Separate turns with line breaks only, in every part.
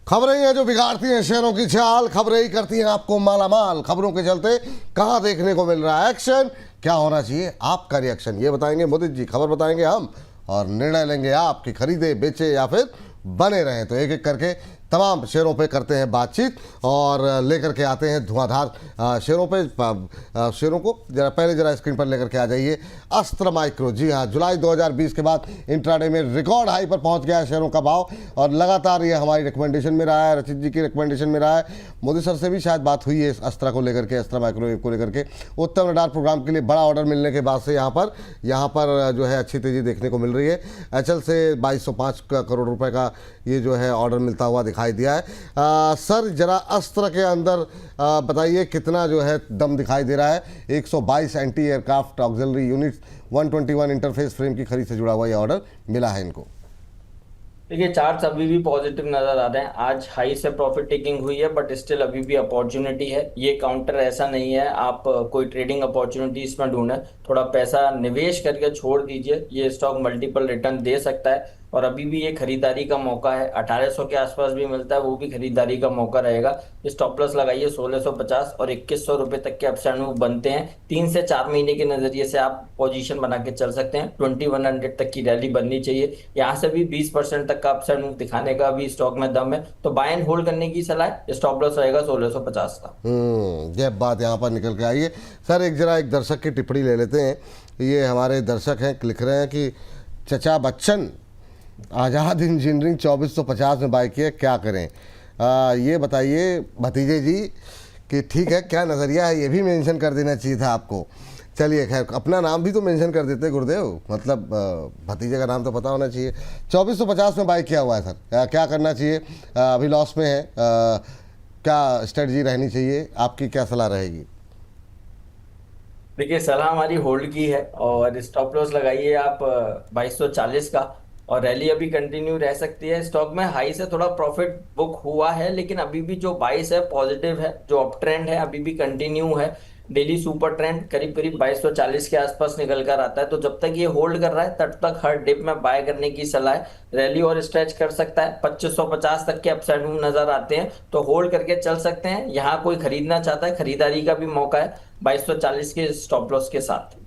खबरें ही हैं जो बिगाड़ती हैं शेयरों की चाल, खबरें ही करती हैं आपको मालामाल। खबरों के चलते कहां देखने को मिल रहा है एक्शन, क्या होना चाहिए आपका रिएक्शन, ये बताएंगे मोदी जी, खबर बताएंगे हम और निर्णय लेंगे आप कि खरीदे बेचे या फिर बने रहें। तो एक एक करके तमाम शेयरों पे करते हैं बातचीत और लेकर के आते हैं धुआंधार शेयरों पे। शेयरों को जरा स्क्रीन पर लेकर के आ जाइए। अस्त्र माइक्रो, जी हाँ, जुलाई 2020 के बाद इंट्राडे में रिकॉर्ड हाई पर पहुंच गया है शेयरों का भाव और लगातार ये हमारी रिकमेंडेशन में रहा है, रचित जी की रिकमेंडेशन में रहा है। मोदी सर से भी शायद बात हुई है इस अस्त्र को लेकर के, अस्त्र माइक्रोवेव को लेकर के। उत्तम रडार प्रोग्राम के लिए बड़ा ऑर्डर मिलने के बाद से यहाँ पर जो है अच्छी तेज़ी देखने को मिल रही है। एचएल से 2205 करोड़ रुपए का ये जो है ऑर्डर मिलता हुआ दिखाई दिया है। सर जरा अस्त्र के अंदर बताइए कितना जो है दम दिखाई दे रहा है। 122 anti aircraft auxiliary units 121 interface frame की खरीद से जुड़ा हुआ ये ऑर्डर मिला है इनको।
देखिए, चार्ट्स अभी भी पॉजिटिव नजर आ रहे हैं। आज हाई से प्रॉफिट टेकिंग हुई है, बट स्टिल अभी भी अपॉर्चुनिटी है। ये काउंटर ऐसा नहीं है आप कोई ट्रेडिंग अपॉर्चुनिटी इसमें ढूंढें, थोड़ा पैसा निवेश करके छोड़ दीजिए। ये स्टॉक मल्टीपल रिटर्न दे सकता है और अभी भी ये खरीदारी का मौका है। 1800 के आसपास भी मिलता है, वो भी खरीदारी का मौका रहेगा। स्टॉप लॉस लगाइए 1650 और 2100 रुपए तक के अपसाइड मूव बनते हैं। 3 से 4 महीने के नजरिए से आप पोजीशन बना के चल सकते हैं। 2100 तक की रैली बननी चाहिए। यहाँ से भी 20% तक का अपसाइड मूव दिखाने का भी स्टॉक में दम है, तो बाय एंड होल्ड करने की सलाह। स्टॉप लॉस रहेगा 1650 का।
ये बात यहाँ पर निकल के आई है। सर एक दर्शक की टिप्पणी ले लेते हैं। ये हमारे दर्शक हैं, लिख रहे हैं कि चचा बच्चन आज़ाद इंजीनियरिंग 2450 में बाय किए, क्या करें? ये बताइए भतीजे जी कि ठीक है, क्या नज़रिया है, ये भी मेंशन कर देना चाहिए था आपको। चलिए खैर, अपना नाम भी तो मेंशन कर देते गुरुदेव, मतलब भतीजे का नाम तो पता होना चाहिए। 2450 में बाय किया हुआ है सर, क्या करना चाहिए? अभी लॉस में है, क्या स्ट्रेटजी रहनी चाहिए, आपकी क्या सलाह रहेगी?
देखिए, सलाह हमारी होल्ड की है और स्टॉप लॉस लगाइए आप 2240 का। और रैली अभी कंटिन्यू रह सकती है। स्टॉक में हाई से थोड़ा प्रॉफिट बुक हुआ है, लेकिन अभी भी जो बाइस है पॉजिटिव है, जो अप ट्रेंड है अभी भी कंटिन्यू है। डेली सुपर ट्रेंड करीब करीब 2240 के आसपास निकल कर आता है। तो जब तक ये होल्ड कर रहा है तब तक हर डिप में बाय करने की सलाह है। रैली और स्ट्रेच कर सकता है, 2550 तक के अपसाइड मूव नजर आते हैं, तो होल्ड करके चल सकते हैं। यहाँ कोई खरीदना चाहता है, खरीदारी का भी मौका है 2240 के स्टॉप लॉस के साथ।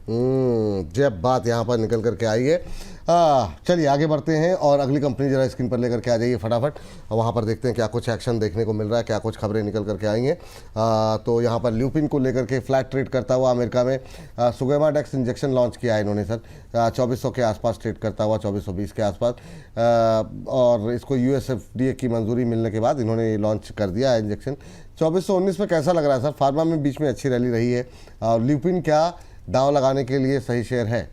जब बात यहाँ पर निकल करके आई है, चलिए आगे बढ़ते हैं और अगली कंपनी जरा स्क्रीन पर लेकर के आ जाइए फटाफट। वहाँ पर देखते हैं क्या कुछ एक्शन देखने को मिल रहा है, क्या कुछ खबरें निकल करके आई हैं। तो यहाँ पर ल्यूपिन को लेकर के फ्लैट ट्रेड करता हुआ अमेरिका में सुगेमा डेक्स इंजेक्शन लॉन्च किया है इन्होंने सर। 2400 के आसपास ट्रेड करता हुआ, 2420 के आसपास, और इसको USFDA की मंजूरी मिलने के बाद इन्होंने ये लॉन्च कर दिया है इंजेक्शन। 2419 में कैसा लग रहा है सर? फार्मा में बीच में अच्छी रैली रही है और ल्यूपिन क्या दांव लगाने के लिए सही शेयर है?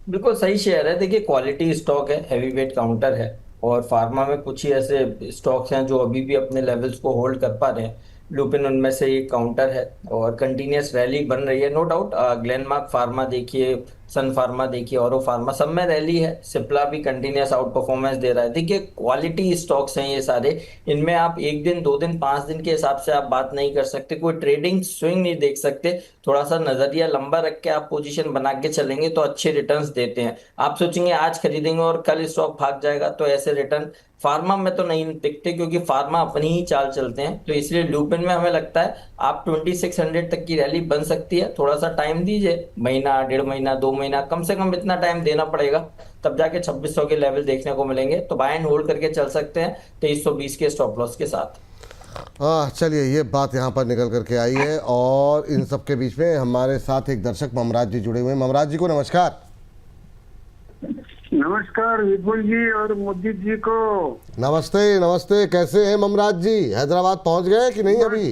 बिल्कुल सही शेयर है। देखिए, क्वालिटी स्टॉक है, हैवी वेट काउंटर है और फार्मा में कुछ ही ऐसे स्टॉक्स हैं जो अभी भी अपने लेवल्स को होल्ड कर पा रहे हैं। लुपिन उनमें से एक काउंटर है और कंटिन्यूस रैली बन रही है, नो डाउट। ग्लेनमार्क फार्मा देखिए, सन फार्मा देखिए, औरो फार्मा, सब में रैली है। सिप्ला भी कंटिन्यूस आउट परफॉर्मेंस दे रहा है। देखिए, क्वालिटी स्टॉक्स हैं ये सारे। इनमें आप 1 दिन 2 दिन 5 दिन के हिसाब से आप बात नहीं कर सकते, कोई ट्रेडिंग स्विंग नहीं देख सकते। थोड़ा सा नजरिया लंबा रख के आप पोजीशन बना के चलेंगे तो अच्छे रिटर्न्स देते हैं। आप सोचेंगे आज खरीदेंगे और कल स्टॉक भाग जाएगा, तो ऐसे रिटर्न फार्मा में तो नहीं दिखते, क्योंकि फार्मा अपनी ही चाल चलते हैं। तो इसलिए लुपिन में हमें लगता है आप 2600 तक की रैली बन सकती है। थोड़ा सा टाइम दीजिए, महीना, 1.5 महीना, 2 महीना, कम से कम इतना टाइम देना पड़ेगा, तब जाके 2600 के लेवल देखने को मिलेंगे। तो बाय एंड होल्ड करके चल सकते हैं 2320 के स्टॉप लॉस के साथ।
चलिए, ये बात यहाँ पर निकल करके आई है और इन सब के बीच में हमारे साथ एक दर्शक ममराज जी जुड़े हुए हैं। ममराज जी को नमस्कार।
नमस्कार विपुल जी और मोदी जी को।
नमस्ते नमस्ते, कैसे हैं ममराज जी? हैदराबाद पहुंच गए कि नहीं अभी?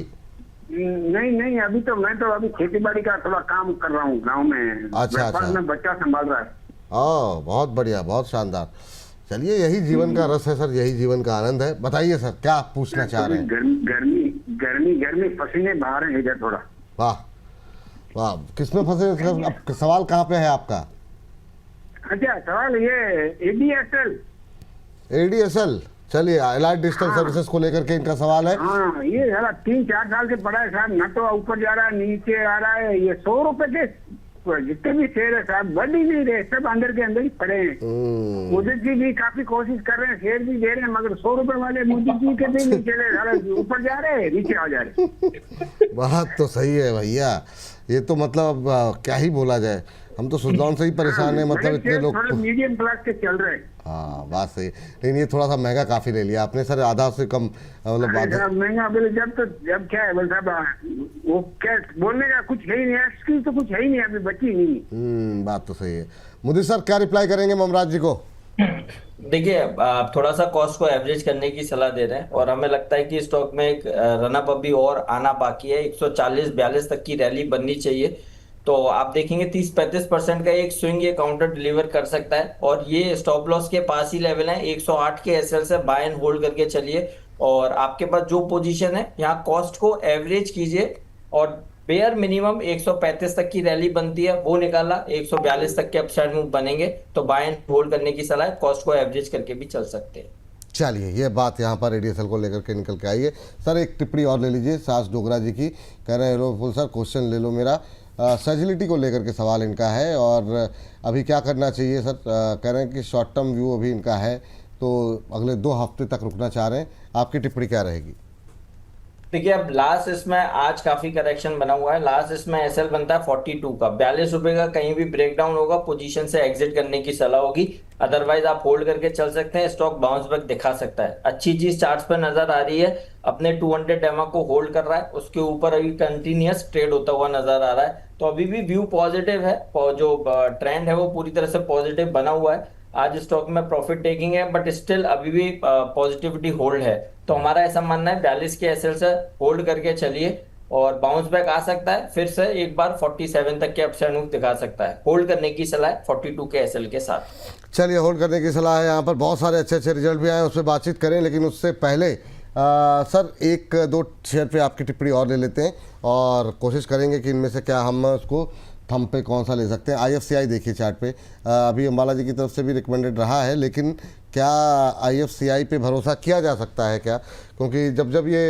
नहीं, अभी तो मैं तो अभी खेती बाड़ी का थोड़ा काम कर रहा हूँ गांव में।
अच्छा।
में बच्चा संभाल रहा है।
बहुत बढ़िया, बहुत शानदार। चलिए, यही जीवन का रस है सर, यही जीवन का आनंद है। बताइए सर, क्या आप पूछना चाह रहे हैं?
गर्मी पसीने बहा रहे हैं इधर थोड़ा।
वाह वाह, किसमें फंसे सर? अब सवाल कहाँ पे है आपका?
अच्छा, सवाल ये
ADSL, चलिए, एलाइड डिजिटल सर्विसेज को लेकर के इनका सवाल है।
हाँ, ये 3-4 साल से पड़ा है साहब, न तो ऊपर जा रहा है नीचे आ रहा है। ये 100 रुपए के जितने भी शेयर है साहब बढ़ ही नहीं रहे, सब अंदर के अंदर ही पड़े हैं। मोदी जी भी काफी कोशिश कर रहे हैं, शेयर भी दे रहे हैं, मगर 100 रुपए वाले मोदी जी के भी नहीं चले, सारे ऊपर जा रहे हैं नीचे आ जा रहे।
बात तो सही है भैया, ये तो मतलब क्या ही बोला जाए, हम तो सुजलॉन से ही परेशान है, मतलब इतने लोग
मीडियम क्लास के चल रहे हैं।
हाँ बात सही, लेकिन ये थोड़ा सा महंगा काफी ले लिया आपने सर, आधा से कम मतलब
साहब महंगा बोले जब क्या है बोले साहब, वो क्या बोलने का कुछ है ही नहीं, एक्सक्यूज तो कुछ है ही नहीं, अभी बची नहीं।
बात तो सही है। मोदी सर क्या रिप्लाई करेंगे ममराज जी को?
देखिए, आप थोड़ा सा कॉस्ट को एवरेज करने की सलाह दे रहे हैं और हमें लगता है कि स्टॉक में एक रनअप अभी और आना बाकी है, 140-42 तक की रैली बननी चाहिए। तो आप देखेंगे 30-35% का एक स्विंग ये काउंटर डिलीवर कर सकता है और ये स्टॉप लॉस के पास ही लेवल है, 108 के एसएल से बाय एंड होल्ड करके चलिए। और आपके पास जो पोजीशन है यहाँ कॉस्ट को एवरेज कीजिए और बेयर मिनिमम 135 तक की रैली बनती है वो निकाला, 142 तक के अपसाइड मूव बनेंगे तो बाय एंड होल्ड करने की सलाह है, कॉस्ट को एवरेज करके भी चल सकते हैं।
चलिए ये बात यहाँ पर एडीएसएल को लेकर के निकल के आई है। सर एक टिप्पणी और ले लीजिए सास डोगरा जी की, कह रहे हैं हेलो फुल सर क्वेश्चन ले लो मेरा, सेजिलिटी को लेकर के सवाल इनका है और अभी क्या करना चाहिए सर, कह रहे हैं कि शॉर्ट टर्म व्यू अभी इनका है तो अगले 2 हफ्ते तक रुकना चाह रहे हैं, आपकी टिप्पणी क्या रहेगी?
देखिए, अब लास्ट इसमें आज काफी करेक्शन बना हुआ है, लास्ट इसमें एसएल बनता है 42 का, 42 रुपए का कहीं भी ब्रेकडाउन होगा पोजीशन से एग्जिट करने की सलाह होगी, अदरवाइज आप होल्ड करके चल सकते हैं, स्टॉक बाउंस बैक दिखा सकता है। अच्छी चीज चार्ट्स पे नजर आ रही है, अपने 200 एमआ को होल्ड कर रहा है, उसके ऊपर अभी कंटिन्यूअस ट्रेड होता हुआ नजर आ रहा है, तो अभी भी व्यू पॉजिटिव है, जो ट्रेंड है वो पूरी तरह से पॉजिटिव बना हुआ है। आज स्टॉक में प्रॉफिट टेकिंग है बट स्टिल अभी भी पॉजिटिविटी होल्ड है, तो हमारा ऐसा मानना है 42 के एसएल से होल्ड करके चलिए और बाउंस बैक आ सकता है, फिर से एक बार 47 तक के अपसाइड मूव दिखा सकता है, होल्ड करने की सलाह है 42 के एसएल के साथ।
चलिए होल्ड करने की सलाह है, यहाँ पर बहुत सारे अच्छे अच्छे रिजल्ट भी आए उस पर बातचीत करें, लेकिन उससे पहले सर 1-2 शेयर पे आपकी टिप्पणी और ले लेते हैं और कोशिश करेंगे कि इनमें से क्या हम उसको थंब पे कौन सा ले सकते हैं। IFCI देखिए चार्ट पे, अभी अम्बाला जी की तरफ से भी रिकमेंडेड रहा है, लेकिन क्या IFCI पे भरोसा किया जा सकता है क्या? क्योंकि जब जब ये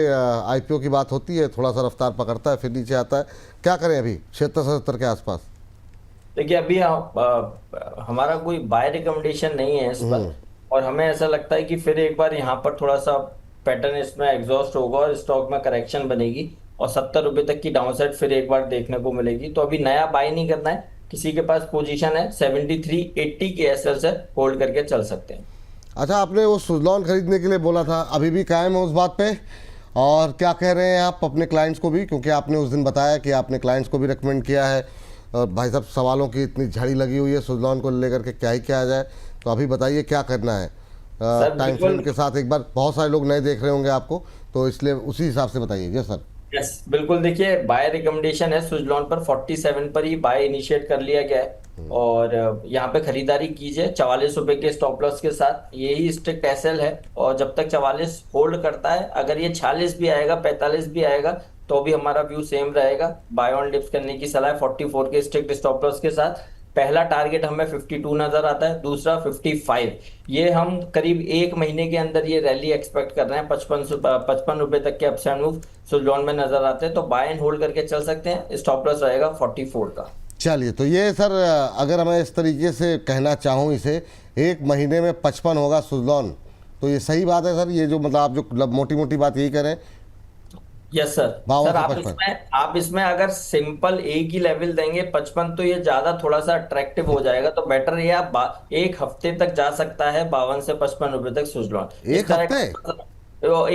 IPO की बात होती है थोड़ा सा रफ्तार पकड़ता है फिर नीचे आता है, क्या करें अभी 76-77 के आसपास?
देखिए, अभी हमारा कोई बाय रिकमेंडेशन नहीं है इस पर और हमें ऐसा लगता है कि फिर एक बार यहाँ पर थोड़ा सा पैटर्न इसमें एग्जॉस्ट होगा और स्टॉक में करेक्शन बनेगी और 70 रुपए तक की डाउनसाइड फिर एक बार देखने को मिलेगी, तो अभी नया बाय नहीं करना है, किसी के पास पोजीशन है 73-80 के एसएल से होल्ड करके चल सकते हैं।
अच्छा, आपने वो सुजलॉन खरीदने के लिए बोला था, अभी भी कायम है उस बात पे? और क्या कह रहे हैं आप अपने क्लाइंट्स को भी, क्योंकि आपने उस दिन बताया कि आपने क्लाइंट्स को भी रिकमेंड किया है और भाई साहब सवालों की इतनी झड़ी लगी हुई है सुजलॉन को लेकर के, क्या ही किया जाए, तो अभी बताइए क्या करना है टाइम फ्रेम के साथ। एक बार बहुत सारे लोग नए देख रहे होंगे आपको, तो इसलिए उसी हिसाब से बताइए। जी सर।
यस बिल्कुल, देखिए बाय रिकमेंडेशन है सुजलॉन पर, 47 पर ही बाय इनिशिएट कर लिया गया है और यहाँ पे खरीदारी कीजिए 44 रुपए के स्टॉप लॉस के साथ, यही स्ट्रिक्ट एसएल है और जब तक 44 होल्ड करता है, अगर ये 46 भी आएगा 45 भी आएगा तो भी हमारा व्यू सेम रहेगा, बाय ऑन डिप्स करने की सलाह है 44 के स्ट्रिक्ट स्टॉप लॉस के साथ। पहला टारगेट हमें 52 नजर आता है, दूसरा 55, ये हम करीब 1 महीने के अंदर ये रैली एक्सपेक्ट कर रहे हैं, 55 रुपए तक के अपसाइड मूव सुजलॉन में नजर आते हैं, तो बाय एंड होल्ड करके चल सकते हैं, स्टॉप लॉस रहेगा 44 का।
चलिए, तो ये सर अगर मैं इस तरीके से कहना चाहूँ इसे, 1 महीने में 55 होगा सुजलॉन, तो ये सही बात है सर? ये जो मतलब आप जो मोटी मोटी बात यही करें?
Yes sir. सर आप इसमें अगर सिंपल एक ही लेवल देंगे 55, तो ये ज्यादा थोड़ा सा अट्रैक्टिव हो जाएगा, तो बेटर ये आप 1 हफ्ते तक जा सकता है 52 से 55 रुपए तक सुजलॉन।
1 हफ्ते?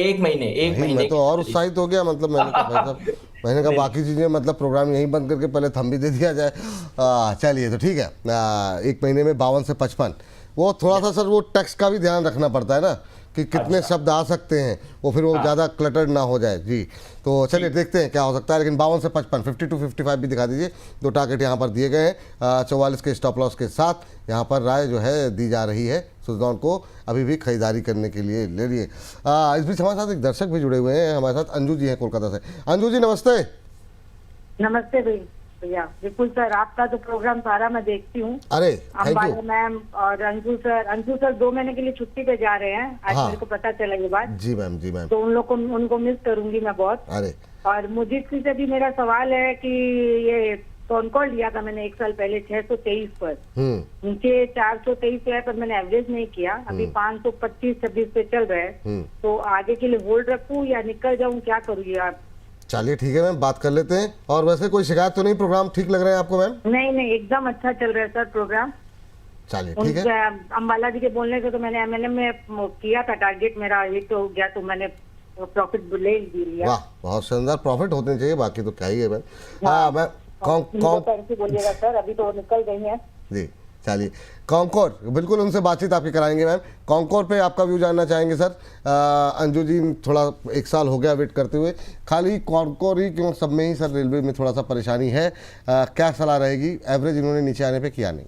1 महीने
मैं तो और उत्साहित हो गया, मतलब मैंने कहा बाकी चीजें मतलब प्रोग्राम यहीं बंद करके पहले थंब भी दे दिया जाए। चलिए तो ठीक है, 1 महीने में 52 से 55, वो थोड़ा सा सर वो टैक्स का भी ध्यान रखना पड़ता है ना कि कितने शब्द आ सकते हैं, वो फिर वो ज़्यादा क्लटर्ड ना हो जाए। जी, तो चलिए देखते हैं क्या हो सकता है, लेकिन 52 से 55, 52-55 भी दिखा दीजिए। 2 टारगेट यहाँ पर दिए गए हैं, 44 के स्टॉप लॉस के साथ यहाँ पर राय जो है दी जा रही है सुजलॉन को अभी भी खरीदारी करने के लिए ले लिए। इस बीच हमारे साथ एक दर्शक भी जुड़े हुए हैं, हमारे साथ अंजू जी हैं कोलकाता से। अंजू जी नमस्ते।
नमस्ते भैया, विपुल सर, आपका तो प्रोग्राम सारा मैं देखती हूँ।
अरे
अंबाला मैम और अंजू सर 2 महीने के लिए छुट्टी पे जा रहे हैं, आज मेरे को पता चला ये बात।
जी मैम, जी मैम।
तो उनको मिस करूंगी मैं बहुत।
अरे
और मुझे से भी मेरा सवाल है कि ये कॉनकॉर्ड लिया था मैंने 1 साल पहले 623 पर, नीचे 423 पे है, पर मैंने एवरेज नहीं किया। अभी 525-26 पे चल रहा है, तो आगे के लिए होल्ड रखूं या निकल जाऊं, क्या करूँ ये आप?
चलिए ठीक है मैम, बात कर लेते हैं। और वैसे कोई शिकायत तो नहीं, प्रोग्राम ठीक लग रहे हैं आपको मैम?
नहीं नहीं, एकदम अच्छा चल रहा है सर प्रोग्राम।
चलिए ठीक है।
अम्बाला जी के बोलने से तो मैंने एमएनएम में किया था, टारगेट मेरा हिट हो गया, तो मैंने प्रॉफिट ले लिया।
वाह, बहुत शानदार, प्रॉफिट होने चाहिए, बाकी तो क्या ही है मैम। हाँ मैम,
बोलिएगा सर, अभी तो निकल गई है
जी। चलिए कॉन्कोर, बिल्कुल उनसे बातचीत आपकी कराएंगे मैम। कॉन्कोर पे आपका व्यू जानना चाहेंगे सर। अंजू जी, थोड़ा 1 साल हो गया वेट करते हुए, खाली कॉन्कोर ही क्यों, सब में ही सर रेलवे में थोड़ा सा परेशानी है, क्या सलाह रहेगी? एवरेज इन्होंने नीचे आने पे किया नहीं।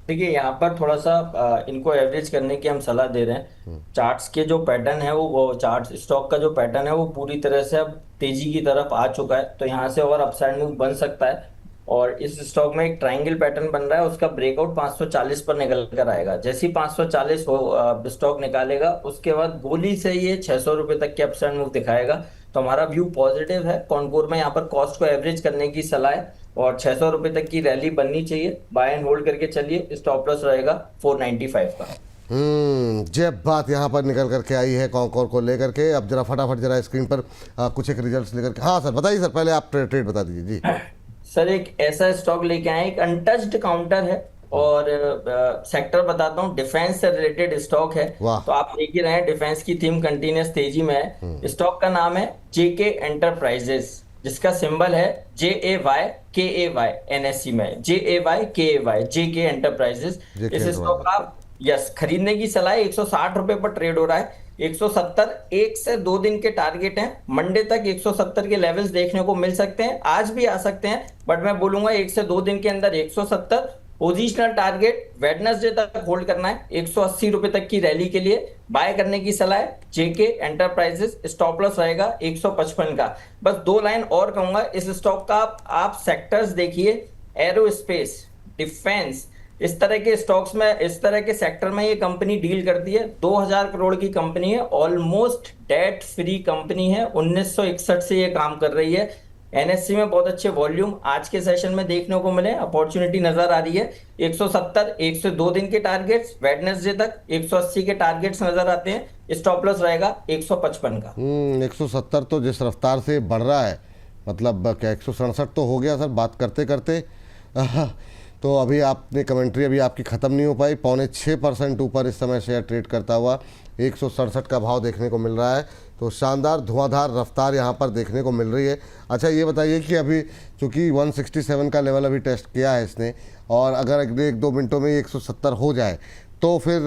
देखिए यहाँ पर थोड़ा सा इनको एवरेज करने की हम सलाह दे रहे हैं। चार्ट्स के जो पैटर्न है वो चार्ट स्टॉक का जो पैटर्न है वो पूरी तरह से अब तेजी की तरफ आ चुका है, तो यहाँ से और अपसाइड मूव बन सकता है। और इस स्टॉक में एक ट्रायंगल पैटर्न बन रहा है, उसका ब्रेकआउट 540 पर निकल कर आएगा। जैसे ही 540 हो स्टॉक निकालेगा, उसके बाद गोली से ये 600 रुपए तक के अपसाइड मूव दिखाएगा। तो हमारा व्यू पॉजिटिव है। कॉनकोर में यहाँ पर कॉस्ट को एवरेज करने की सलाह है और 600 रुपए तक की रैली बननी चाहिए। बाय एंड होल्ड करके चलिए, स्टॉप लॉस रहेगा 495 का।
जब बात यहाँ पर निकल करके आई है कॉन्कोर को लेकर के, अब जरा फटाफट जरा स्क्रीन पर कुछ एक रिजल्ट्स लेकर के। हाँ सर बताइए सर, पहले आप ट्रेड बता दीजिए जी।
सर एक ऐसा स्टॉक लेके आए, एक अनटच्ड काउंटर है और सेक्टर बताता हूँ, डिफेंस से रिलेटेड स्टॉक है। तो आप देख ही रहे हैं डिफेंस की थीम कंटिन्यूस तेजी में है। स्टॉक का नाम है जेके एंटरप्राइजेस, जिसका सिंबल है JAYKAY। NSE में JAYKAY, जेके एंटरप्राइजेस। इस स्टॉक का खरीदने की सलाह है। 160 रुपए पर ट्रेड हो रहा है। 170 1 से 2 दिन के टारगेट हैं। मंडे तक 170 के लेवल्स देखने को मिल सकते हैं, आज भी आ सकते हैं, बट मैं बोलूंगा 1 से 2 दिन के अंदर 170। पोजिशनल टारगेट वेडनेसडे तक होल्ड करना है, 180 रुपए तक की रैली के लिए बाय करने की सलाह है। जेके एंटरप्राइजेस, स्टॉप लॉस रहेगा 155 का। बस 2 लाइन और कहूंगा इस स्टॉक का, आप सेक्टर्स देखिए, एरोस्पेस, डिफेंस, इस तरह के स्टॉक्स में, इस तरह के सेक्टर में ये कंपनी डील करती है। 2000 करोड़ की कंपनी है, ऑलमोस्ट डेट फ्री कंपनी है, 1961 से ये काम कर रही है। एनएससी में बहुत अच्छे वॉल्यूम आज के सेशन में देखने को मिले, अपॉर्चुनिटी नजर आ रही है। 170 1 से 2 दिन के टारगेट्स, वेडनेसडे तक 180 के टारगेट्स नजर आते हैं। स्टॉप लॉस रहेगा 155 का।
170 तो जिस रफ्तार से बढ़ रहा है, मतलब क्या 167 तो हो गया सर बात करते करते। तो अभी आपने कमेंट्री अभी आपकी ख़त्म नहीं हो पाई। 5.6% ऊपर इस समय शेयर ट्रेड करता हुआ 167 का भाव देखने को मिल रहा है। तो शानदार धुआंधार रफ्तार यहाँ पर देखने को मिल रही है। अच्छा ये बताइए कि अभी चूँकि 167 का लेवल अभी टेस्ट किया है इसने, और अगर अगले 1-2 मिनटों में 170 हो जाए तो फिर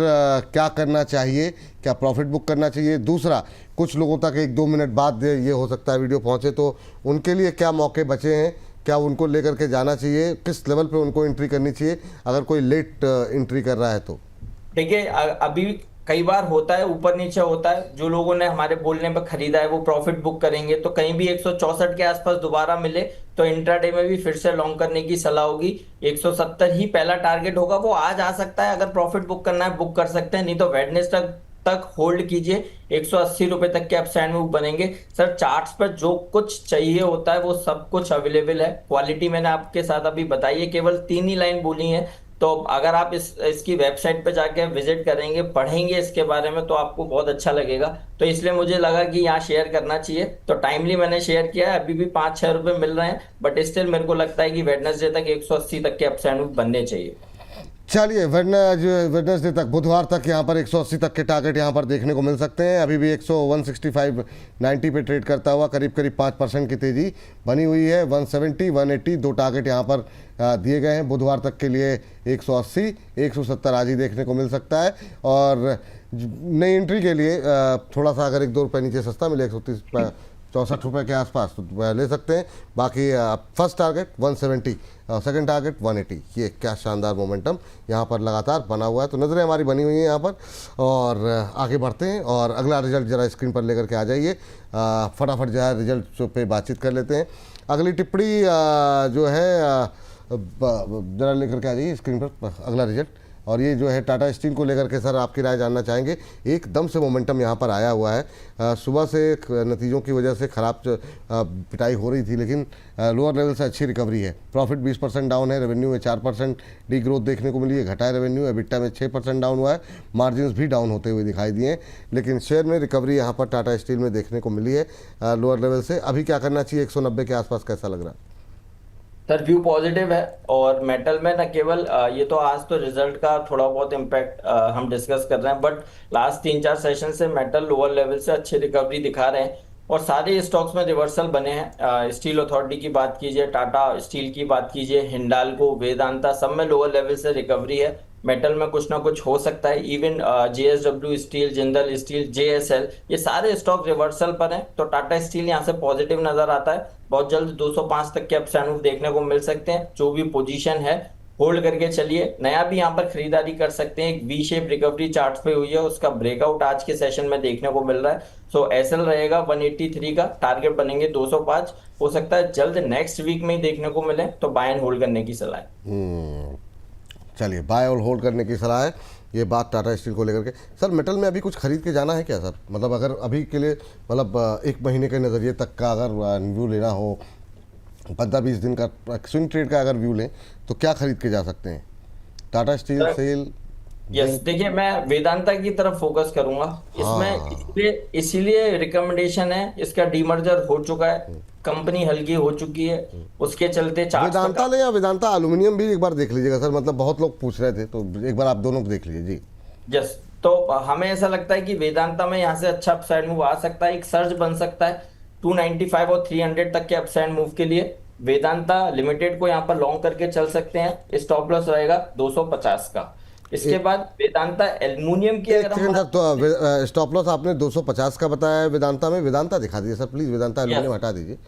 क्या करना चाहिए? क्या प्रॉफिट बुक करना चाहिए? दूसरा, कुछ लोगों तक 1-2 मिनट बाद ये हो सकता है वीडियो पहुँचे, तो उनके लिए क्या मौके बचे हैं? क्या उनको लेकर के जाना चाहिए? किस लेवल पे उनको एंट्री करनी चाहिए अगर कोई लेट एंट्री कर रहा है तो?
देखिए अभी कई बार होता है, ऊपर नीचे होता है। जो लोगों ने हमारे बोलने पर खरीदा है वो प्रॉफिट बुक करेंगे, तो कहीं भी 164 के आसपास दोबारा मिले तो इंट्राडे में भी फिर से लॉन्ग करने की सलाह होगी। 170 ही पहला टारगेट होगा, वो आज आ सकता है। अगर प्रॉफिट बुक करना है बुक कर सकते हैं, नहीं तो वेडनेसडे तक होल्ड कीजिए। 180 रुपए तक के अपसाइड मूव बनेंगे। सर चार्ट्स पर जो कुछ चाहिए होता है वो सब कुछ अवेलेबल है। क्वालिटी मैंने आपके साथ अभी बताई है, केवल 3 ही लाइन बोली है। तो अगर आप इसकी वेबसाइट पे जाके विजिट करेंगे, पढ़ेंगे इसके बारे में, तो आपको बहुत अच्छा लगेगा। तो इसलिए मुझे लगा कि यहाँ शेयर करना चाहिए, तो टाइमली मैंने शेयर किया है। अभी भी 5-6 रुपए मिल रहे हैं, बट स्टिल मेरे को लगता है कि वेडनेसडे तक 180 तक के अपसाइड मूव बनने चाहिए।
चलिए वेडनेसडे तक, बुधवार तक यहाँ पर 180 तक के टारगेट यहाँ पर देखने को मिल सकते हैं। अभी भी 165.90 पे ट्रेड करता हुआ करीब 5% की तेज़ी बनी हुई है। 170 180 2 टारगेट यहाँ पर दिए गए हैं बुधवार तक के लिए। 180 170 आज ही देखने को मिल सकता है। और नई एंट्री के लिए थोड़ा सा अगर 1-2 रुपये नीचे सस्ता मिले, 164 रुपये के आसपास, तो ले सकते हैं। बाकी फर्स्ट टारगेट 170, सेकंड टारगेट 180। ये क्या शानदार मोमेंटम यहाँ पर लगातार बना हुआ है। तो नज़रें हमारी बनी हुई हैं यहाँ पर, और आगे बढ़ते हैं और अगला रिजल्ट ज़रा स्क्रीन पर लेकर के आ जाइए। फटाफट जो है रिजल्ट पे बातचीत कर लेते हैं। अगली टिप्पणी जो है ज़रा लेकर के आ जाइए स्क्रीन पर, अगला रिजल्ट। और ये जो है टाटा स्टील को लेकर के सर आपकी राय जानना चाहेंगे। एकदम से मोमेंटम यहाँ पर आया हुआ है, सुबह से नतीजों की वजह से ख़राब पिटाई हो रही थी, लेकिन लोअर लेवल से अच्छी रिकवरी है। प्रॉफिट 20% डाउन है, रेवेन्यू में 4% डी ग्रोथ देखने को मिली है, घटा है रेवेन्यू, एबिटा में 6% डाउन हुआ है, मार्जिन भी डाउन होते हुए दिखाई दिए, लेकिन शेयर में रिकवरी यहाँ पर टाटा स्टील में देखने को मिली है लोअर लेवल से। अभी क्या करना चाहिए, 190 के आसपास कैसा लग रहा है?
सर व्यू पॉजिटिव है, और मेटल में न केवल ये तो आज तो रिजल्ट का थोड़ा बहुत इम्पैक्ट हम डिस्कस कर रहे हैं, बट लास्ट 3-4 सेशन से मेटल लोअर लेवल से अच्छी रिकवरी दिखा रहे हैं और सारे स्टॉक्स में रिवर्सल बने हैं। स्टील अथॉरिटी की बात कीजिए, टाटा स्टील की बात कीजिए, हिंडाल्को, वेदांता, सब में लोअर लेवल से रिकवरी है। मेटल में कुछ ना कुछ हो सकता है, even JSW steel, Jindal steel, JSL, ये सारे स्टॉक रिवर्सल पर हैं, तो टाटा स्टील यहाँ से पॉजिटिव नजर आता है। बहुत जल्द 205 तक के अपसाइड मूव देखने को मिल सकते हैं। जो भी पोजीशन है होल्ड करके चलिए, नया भी यहाँ पर खरीदारी कर सकते हैं। एक वी शेप रिकवरी चार्ट पे हुई है, उसका ब्रेकआउट आज के सेशन में देखने को मिल रहा है। सो एसएल रहेगा 183 का, टारगेट बनेंगे 205, हो सकता है जल्द नेक्स्ट वीक में ही देखने को मिले, तो बाय एंड होल्ड करने की सलाह है।
चलिए, बाय और होल्ड करने की सलाह है, ये बात टाटा स्टील को लेकर के। सर मेटल में अभी कुछ खरीद के जाना है क्या सर? मतलब अगर अभी के लिए, मतलब 1 महीने के नज़रिए तक का अगर व्यू लेना हो, 15-20 दिन का स्विंग ट्रेड का अगर व्यू लें, तो क्या खरीद के जा सकते हैं? Tata steel, cell?
यस, देखिए मैं वेदांता की तरफ फोकस करूंगा इसमें, इसीलिए रिकमेंडेशन है। इसका डीमर्जर हो चुका है, कंपनी हल्की हो चुकी है, उसके चलते
वेदांता ले या वेदांता एल्यूमिनियम भी एक बार देख लीजिएगा सर, मतलब बहुत लोग पूछ रहे थे, तो एक बार आप दोनों को देख लीजिए जी।
यस, तो हमें ऐसा लगता है कि वेदांता में यहाँ से अच्छा अपसाइड मूव आ सकता है, एक सर्ज बन सकता है 295 और 300 तक के अपसाइड मूव के लिए। वेदांता लिमिटेड को यहाँ पर लॉन्ग करके चल सकते हैं, स्टॉप लॉस रहेगा 250 का। इसके बाद वेदांता एल्युमिनियम की अगर हम
तो स्टॉप लॉस आपने 250 का बताया है वेदांता में। वेदांता दिखा दीजिए सर प्लीज, वेदांता एल्यूमिनियम हटा दीजिए,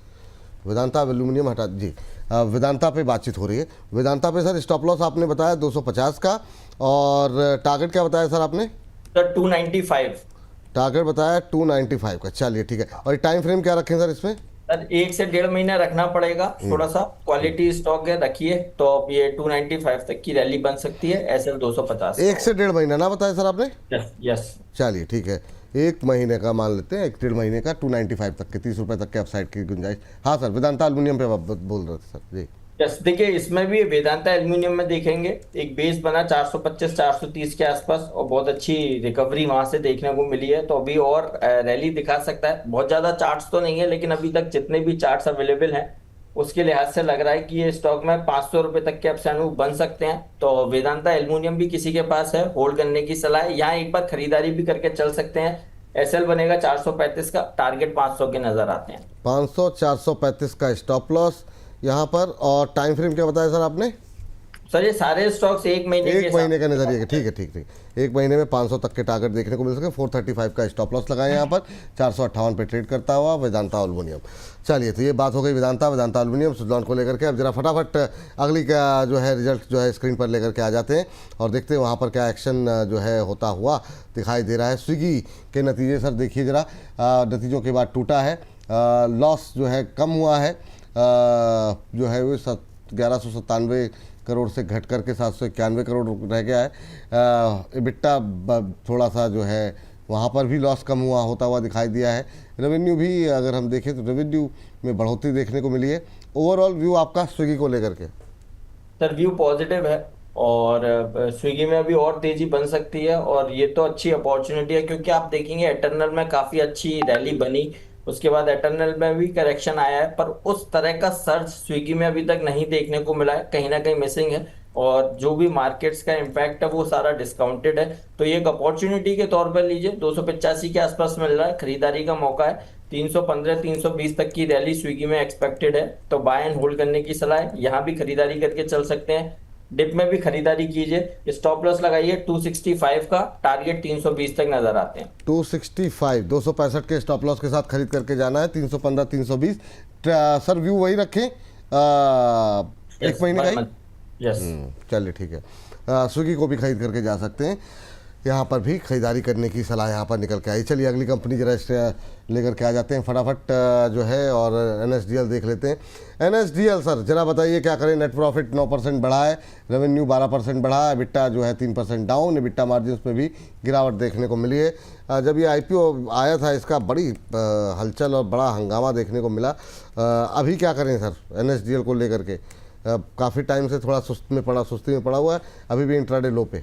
वेदांता एल्यूमिनियम हटा जी। वेदांता पे बातचीत हो रही है। वेदांता पे सर स्टॉप लॉस आपने बताया 250 का, और टारगेट क्या बताया सर आपने?
सर 295
टारगेट बताया 295 का। चलिए ठीक है, और टाइम फ्रेम क्या रखें सर इसमें?
सर 1 से 1.5 महीना रखना पड़ेगा, थोड़ा सा क्वालिटी स्टॉक है, रखिए तो ये 295 तक की रैली बन सकती है। एसएल 250
1 से 1.5 महीना ना बताया सर आपने?
यस।
चलिए ठीक है, 1 महीने का मान लेते हैं, 1-1.5 महीने का 295 तक के 30 रुपए तक के अपसाइड की गुंजाइश। हाँ सर, वेदांता एल्यूमिनियम पे आप बोल रहे थे सर जी।
यस, देखिए इसमें भी वेदांता एल्युमिनियम में देखेंगे एक बेस बना 425-430 के आसपास, और बहुत अच्छी रिकवरी वहां से देखने को मिली है, तो अभी और रैली दिखा सकता है। बहुत ज्यादा चार्ट्स तो नहीं है, लेकिन अभी तक जितने भी चार्ट्स अवेलेबल हैं उसके लिहाज से लग रहा है कि ये स्टॉक में 500 रुपए तक के अपसाइड मूव बन सकते हैं। तो वेदांता एल्युमिनियम भी किसी के पास है, होल्ड करने की सलाह है। यहाँ एक बार खरीदारी भी करके चल सकते हैं। एसएल बनेगा 435 का, टारगेट 500 के नजर आते हैं।
500, 435 का स्टॉप लॉस यहाँ पर। और टाइम फ्रेम क्या बताया सर आपने?
सर ये सारे स्टॉक्स 1 महीने
का नजरिए, ठीक है ठीक ठीक। 1 महीने में 500 तक के टारगेट देखने को मिल सके। 435 का स्टॉप लॉस लगाए यहाँ पर, 458 पे ट्रेड करता हुआ वेदांता एल्युमिनियम। चलिए, तो ये बात हो गई वेदांता एल्युमिनियम सुजलॉन को लेकर के। अब जरा फटाफट अगली का जो है रिजल्ट जो है स्क्रीन पर लेकर के आ जाते हैं और देखते हैं वहाँ पर क्या एक्शन जो है होता हुआ दिखाई दे रहा है। स्विगी के नतीजे सर देखिए जरा, नतीजों के बाद टूटा है, लॉस जो है कम हुआ है, जो है वो 1197 करोड़ से घट करके 791 करोड़ रह गया है। एबिटा थोड़ा सा जो है वहाँ पर भी लॉस कम हुआ होता हुआ दिखाई दिया है। रेवेन्यू भी अगर हम देखें तो रेवेन्यू में बढ़ोतरी देखने को मिली है। ओवरऑल व्यू आपका स्विगी को लेकर के?
सर व्यू पॉजिटिव है, और स्विगी में अभी और तेजी बन सकती है, और ये तो अच्छी अपॉर्चुनिटी है क्योंकि आप देखेंगे एटर्नल में काफी अच्छी रैली बनी, उसके बाद एटर्नल में भी करेक्शन आया है, पर उस तरह का सर्च स्विगी में अभी तक नहीं देखने को मिला है, कहीं ना कहीं मिसिंग है, और जो भी मार्केट्स का इम्पैक्ट है वो सारा डिस्काउंटेड है। तो ये एक अपॉर्चुनिटी के तौर पर लीजिए, 285 के आसपास मिल रहा है, खरीदारी का मौका है। 315-320 तक की रैली स्विगी में एक्सपेक्टेड है, तो बाय एंड होल्ड करने की सलाह है। यहाँ भी खरीदारी करके चल सकते हैं, डिप में भी खरीदारी कीजिए। स्टॉप लॉस लगाइए 265 का, टारगेट 320 तक नजर आते हैं।
265, 265 के स्टॉप लॉस के साथ खरीद करके जाना है। 315-320 सर व्यू वही रखें, 1 महीने का ही।
यस,
चलिए ठीक है, स्विगी को भी खरीद करके जा सकते हैं। यहाँ पर भी खरीदारी करने की सलाह यहाँ पर निकल के आई। चलिए अगली कंपनी जरा लेकर के आ जाते हैं फटाफट जो है, और NSDL देख लेते हैं। NSDL सर जरा बताइए क्या करें। नेट प्रॉफिट 9% बढ़ा है, रेवेन्यू 12% बढ़ा है, EBITDA जो है 3% डाउन, EBITDA मार्जिन्स में भी गिरावट देखने को मिली है। जब ये IPO आया था इसका बड़ी हलचल और बड़ा हंगामा देखने को मिला। अभी क्या करें सर NSDL को लेकर के? काफ़ी टाइम से थोड़ा सुस्ती में पड़ा हुआ है, अभी भी इंट्राडे लो पे।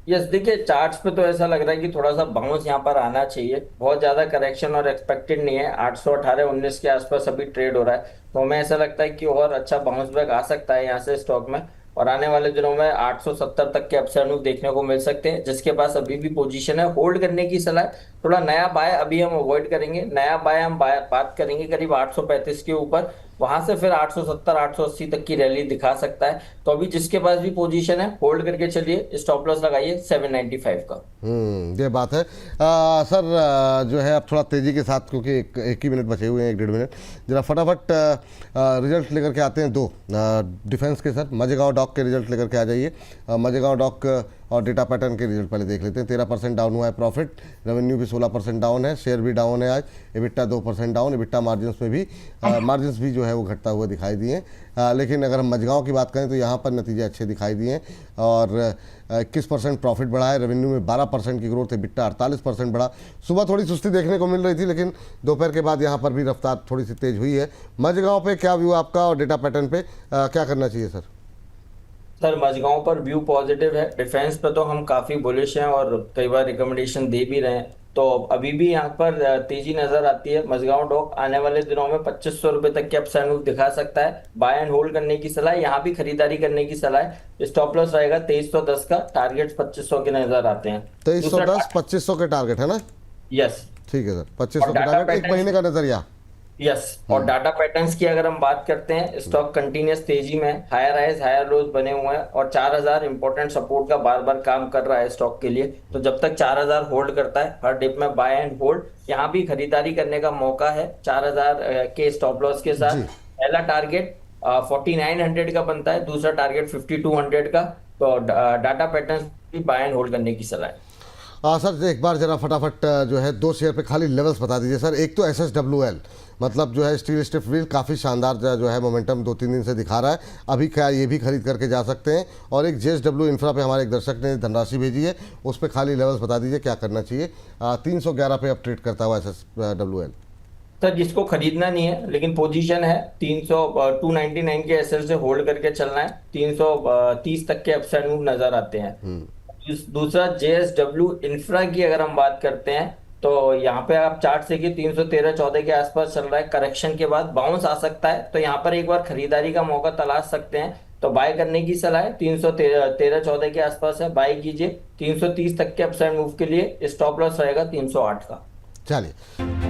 यस, देखिए चार्ट्स पे तो ऐसा लग रहा है कि थोड़ा सा बाउंस यहाँ पर आना चाहिए। बहुत ज्यादा करेक्शन और एक्सपेक्टेड नहीं है। 818-19 के आसपास अभी ट्रेड हो रहा है, तो हमें ऐसा लगता है कि और अच्छा बाउंस बैक आ सकता है यहाँ से स्टॉक में, और आने वाले दिनों में 870 तक के अपसाइड मूव देखने को मिल सकते हैं। जिसके पास अभी भी पोजीशन है, होल्ड करने की सलाह है। थोड़ा नया बाय अभी हम अवॉइड करेंगे। नया बाय हम बात करेंगे करीब 835 के ऊपर, वहां से फिर 870 880 तक की रैली दिखा सकता है। तो अभी जिसके पास भी पोजीशन है होल्ड करके चलिए, स्टॉप लॉस लगाइए 795 का।
ये बात है। सर जो है अब थोड़ा तेज़ी के साथ, क्योंकि एक ही मिनट बचे हुए हैं, 1-1.5 मिनट, जरा फटाफट रिजल्ट लेकर के आते हैं दो डिफेंस के। सर मजेगांव डॉक के रिजल्ट लेकर के आ जाइए। मजेगांव डॉक और डेटा पैटर्न के रिजल्ट पहले देख लेते हैं। 13% डाउन हुआ है प्रॉफिट, रेवेन्यू भी 16% डाउन है, शेयर भी डाउन है आज, EBITDA 2% डाउन, EBITDA मार्जिन्स में भी मार्जिन्स भी जो है वो घटता हुआ दिखाई दिए। लेकिन अगर हम मजगांव की बात करें तो यहाँ पर नतीजे अच्छे दिखाई दिए और 21% प्रॉफिट बढ़ा है, रेवेन्यू में 12% की ग्रोथ है, EBITDA 48% बढ़ा। सुबह थोड़ी सुस्ती देखने को मिल रही थी, लेकिन दोपहर के बाद यहाँ पर भी रफ्तार थोड़ी सी तेज हुई है। मजगांव पे क्या व्यू आपका, और डेटा पैटर्न पे क्या करना चाहिए सर?
सर मजगांव पर व्यू पॉजिटिव है। डिफेंस पे तो हम काफी बुलिश हैं और कई बार रिकमेंडेशन दे भी रहे हैं, तो अभी भी यहाँ पर तेजी नजर आती है। मजगांव डॉक आने वाले दिनों में 2500 रुपए तक के अपसाइड मूव दिखा सकता है। बाय एंड होल्ड करने की सलाह, यहाँ भी खरीदारी करने की सलाह है। स्टॉप लॉस रहेगा 2310 का, टारगेट 2500 के नजर आते हैं।
2310 2500 के टारगेट है ना?
यस,
ठीक है सर, 2500 के टारगेट, एक महीने का नजरिया।
यस। और डाटा पैटर्न्स की अगर हम बात करते हैं, स्टॉक कंटिन्यूस तेजी में, हायर हाइज हायर लोज बने हुए हैं और 4000 इंपॉर्टेंट सपोर्ट का बार बार काम कर रहा है स्टॉक के लिए। तो जब तक 4000 होल्ड करता है, हर डिप में बाय एंड होल्ड, यहाँ भी खरीदारी करने का मौका है 4000 के स्टॉप लॉस के साथ। पहला टारगेट 4900 का बनता है, दूसरा टारगेट 5200 का। तो डाटा पैटर्न्स भी बाय एंड होल्ड करने की सलाह है।
सर एक बार जरा फटाफट जो है दो शेयर पे खाली लेवल्स बता दीजिए सर। एक तो SSWL, मतलब जो है स्टील स्ट्रिप व्हील, काफ़ी शानदार जो है मोमेंटम 2-3 दिन से दिखा रहा है, अभी क्या ये भी खरीद करके जा सकते हैं? और एक JSW इंफ्रा पे हमारे एक दर्शक ने धनराशि भेजी है, उस पर खाली लेवल्स बता दीजिए क्या करना चाहिए। 311 पे अब ट्रेड करता हुआ SSWL।
सर जिसको खरीदना नहीं है लेकिन पोजीशन है, 299 के एसएल से होल्ड करके चलना है। 330 तक के अपसाइड मूव नजर आते हैं। दूसरा JSW इंफ्रा की अगर हम बात करते हैं तो यहाँ पे आप चार्ट से कि 313-14 के आसपास चल रहा है। करेक्शन के बाद बाउंस आ सकता है, तो यहाँ पर एक बार खरीदारी का मौका तलाश सकते हैं। तो बाय करने की सलाह है, 313-14 के आसपास है, बाय कीजिए। 330 तक के अपसाइड मूव के लिए स्टॉप लॉस रहेगा 308 का।
चलिए।